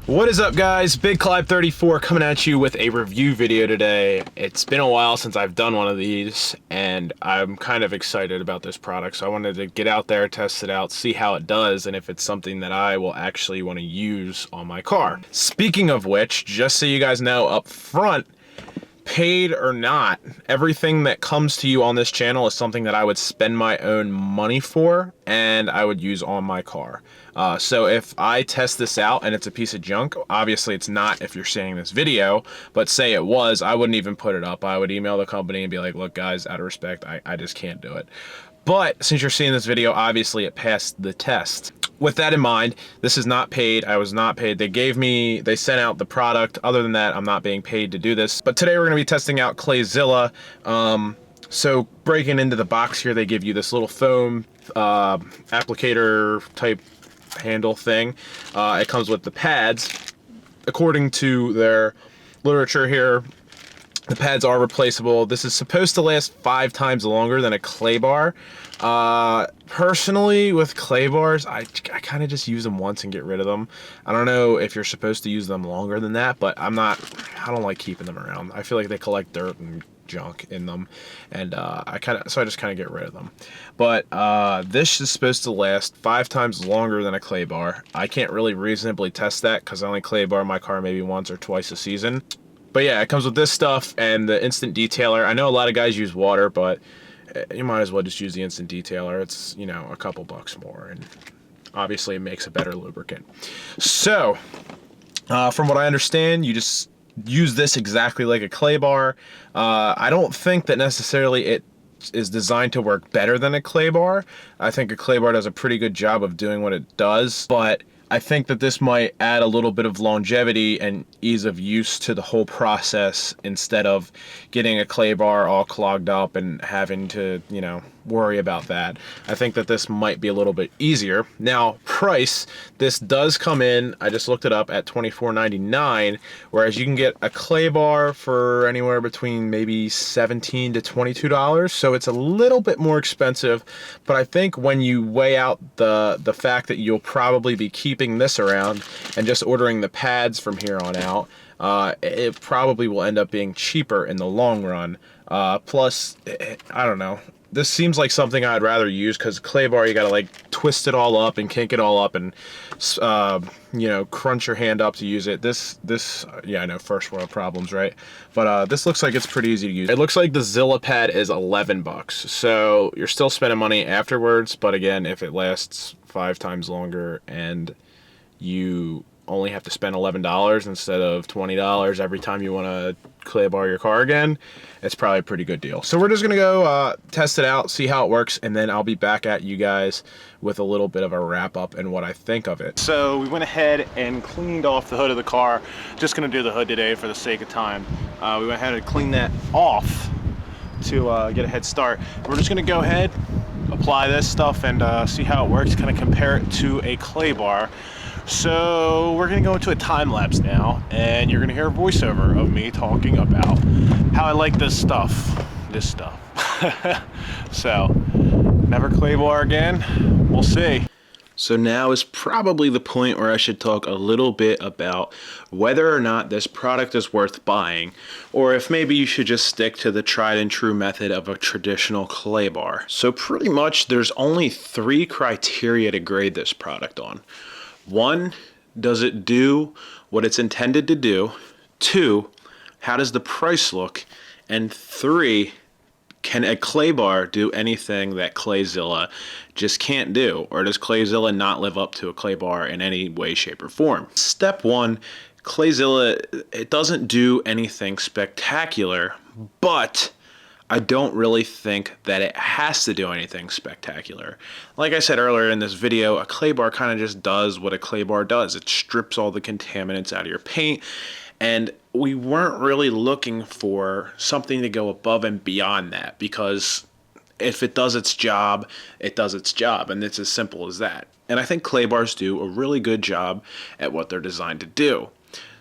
What is up, guys? Big Clive 34 coming at you with a review video today. It's been a while since I've done one of these, and I'm kind of excited about this product, so I wanted to get out there, test it out, see how it does, and if it's something that I will actually want to use on my car. Speaking of which, just so you guys know up front, paid or not, everything that comes to you on this channel is something that I would spend my own money for and I would use on my car. So if I test this out and it's a piece of junk, obviously it's not if you're seeing this video, but say it was, I wouldn't even put it up. I would email the company and be like, look guys, out of respect, I just can't do it. But since you're seeing this video, obviously it passed the test. With that in mind, this is not paid. I was not paid. They sent out the product. Other than that, I'm not being paid to do this. But today we're going to be testing out Clayzilla. So breaking into the box here, they give you this little foam applicator type handle thing. It comes with the pads. According to their literature here, the pads are replaceable. This is supposed to last 5 times longer than a clay bar. Personally, with clay bars, I kind of just use them once and get rid of them. I don't know if you're supposed to use them longer than that, but I don't like keeping them around. I feel like they collect dirt and junk in them, and I just kind of get rid of them. But this is supposed to last 5 times longer than a clay bar. I can't really reasonably test that because I only clay bar my car maybe once or twice a season. But yeah, it comes with this stuff and the instant detailer. I know a lot of guys use water, but you might as well just use the instant detailer. It's, you know, a couple bucks more, and obviously it makes a better lubricant. So, from what I understand, you just use this exactly like a clay bar. I don't think that necessarily it is designed to work better than a clay bar. I think a clay bar does a pretty good job of doing what it does, but I think that this might add a little bit of longevity and ease of use to the whole process instead of getting a clay bar all clogged up and having to, you know, worry about that. I think that this might be a little bit easier. Now, price, this does come in, I just looked it up, at $24.99, whereas you can get a clay bar for anywhere between maybe $17 to $22, so it's a little bit more expensive, but I think when you weigh out the fact that you'll probably be keeping this around and just ordering the pads from here on out, it probably will end up being cheaper in the long run. Plus, I don't know. This seems like something I'd rather use because clay bar, you gotta like twist it all up and kink it all up and, you know, crunch your hand up to use it. Yeah, I know, first world problems, right? But this looks like it's pretty easy to use. It looks like the Zilla pad is 11 bucks. So you're still spending money afterwards, but again, if it lasts 5 times longer and you only have to spend $11 instead of $20 every time you want to clay bar your car again, it's probably a pretty good deal. So we're just gonna go test it out, see how it works, and then I'll be back at you guys with a little bit of a wrap up and what I think of it. So we went ahead and cleaned off the hood of the car. Just gonna do the hood today for the sake of time. We went ahead and cleaned that off to get a head start. We're just gonna go ahead, apply this stuff, and see how it works, kind of compare it to a clay bar. So we're gonna go into a time lapse now, and you're gonna hear a voiceover of me talking about how I like this stuff. So, never clay bar again, we'll see. So now is probably the point where I should talk a little bit about whether or not this product is worth buying, or if maybe you should just stick to the tried and true method of a traditional clay bar. So pretty much there's only 3 criteria to grade this product on. 1, does it do what it's intended to do? 2, how does the price look? And 3, can a clay bar do anything that Clayzilla just can't do? Or does Clayzilla not live up to a clay bar in any way, shape, or form? Step 1, Clayzilla, it doesn't do anything spectacular, but I don't really think that it has to do anything spectacular. Like I said earlier in this video, a clay bar kind of just does what a clay bar does. It strips all the contaminants out of your paint, and we weren't really looking for something to go above and beyond that, because if it does its job, it does its job, and it's as simple as that. And I think clay bars do a really good job at what they're designed to do.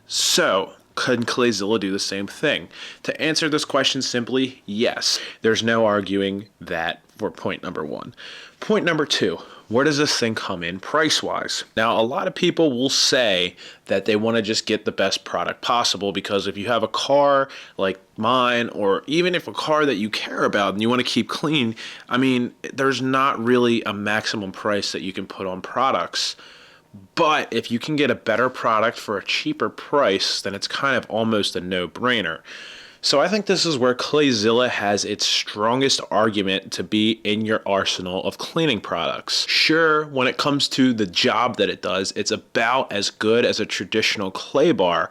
So, can Clayzilla do the same thing? To answer this question simply, yes. There's no arguing that for point number 1. Point number 2, where does this thing come in price-wise? Now, a lot of people will say that they want to just get the best product possible, because if you have a car like mine, or even if a car that you care about and you want to keep clean, I mean, there's not really a maximum price that you can put on products. But if you can get a better product for a cheaper price, then it's kind of almost a no-brainer. So I think this is where Clayzilla has its strongest argument to be in your arsenal of cleaning products. Sure, when it comes to the job that it does, it's about as good as a traditional clay bar.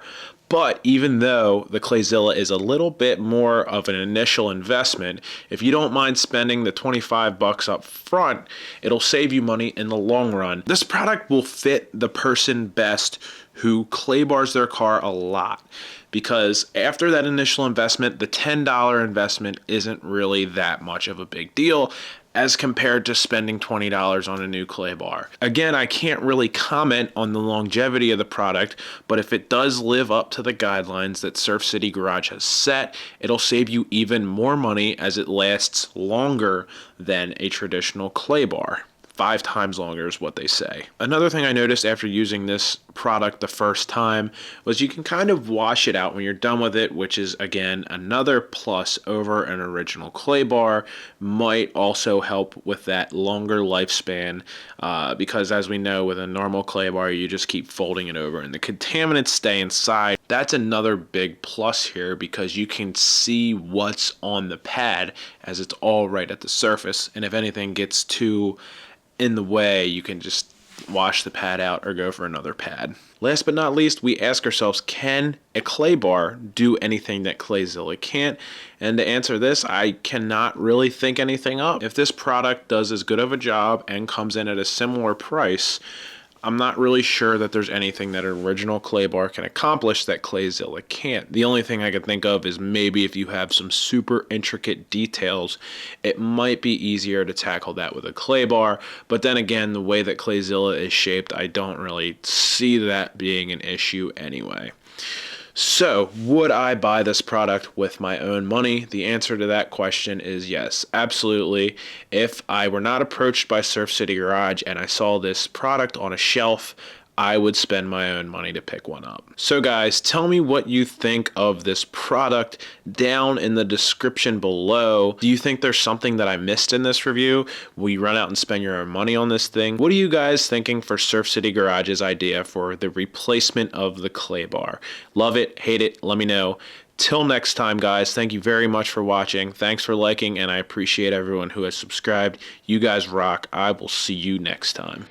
But even though the Clayzilla is a little bit more of an initial investment, if you don't mind spending the $25 up front, it'll save you money in the long run. This product will fit the person best who clay bars their car a lot, because after that initial investment, the $10 investment isn't really that much of a big deal as compared to spending $20 on a new clay bar. Again, I can't really comment on the longevity of the product, but if it does live up to the guidelines that Surf City Garage has set, it'll save you even more money as it lasts longer than a traditional clay bar. 5 times longer is what they say. Another thing I noticed after using this product the first time was you can kind of wash it out when you're done with it, which is again another plus over an original clay bar. Might also help with that longer lifespan, because as we know, with a normal clay bar you just keep folding it over and the contaminants stay inside. That's another big plus here, because you can see what's on the pad as it's all right at the surface, and if anything gets too in the way, you can just wash the pad out or go for another pad. Last but not least, we ask ourselves, can a clay bar do anything that Clayzilla can't? And to answer this, I cannot really think anything up. If this product does as good of a job and comes in at a similar price, I'm not really sure that there's anything that an original clay bar can accomplish that Clayzilla can't. The only thing I could think of is maybe if you have some super intricate details, it might be easier to tackle that with a clay bar. But then again, the way that Clayzilla is shaped, I don't really see that being an issue anyway. So, would I buy this product with my own money? The answer to that question is yes, absolutely. If I were not approached by Surf City Garage and I saw this product on a shelf, I would spend my own money to pick one up. So guys, tell me what you think of this product down in the description below. Do you think there's something that I missed in this review? Will you run out and spend your own money on this thing? What are you guys thinking for Surf City Garage's idea for the replacement of the clay bar? Love it, hate it, let me know. Till next time, guys, thank you very much for watching. Thanks for liking, and I appreciate everyone who has subscribed. You guys rock. I will see you next time.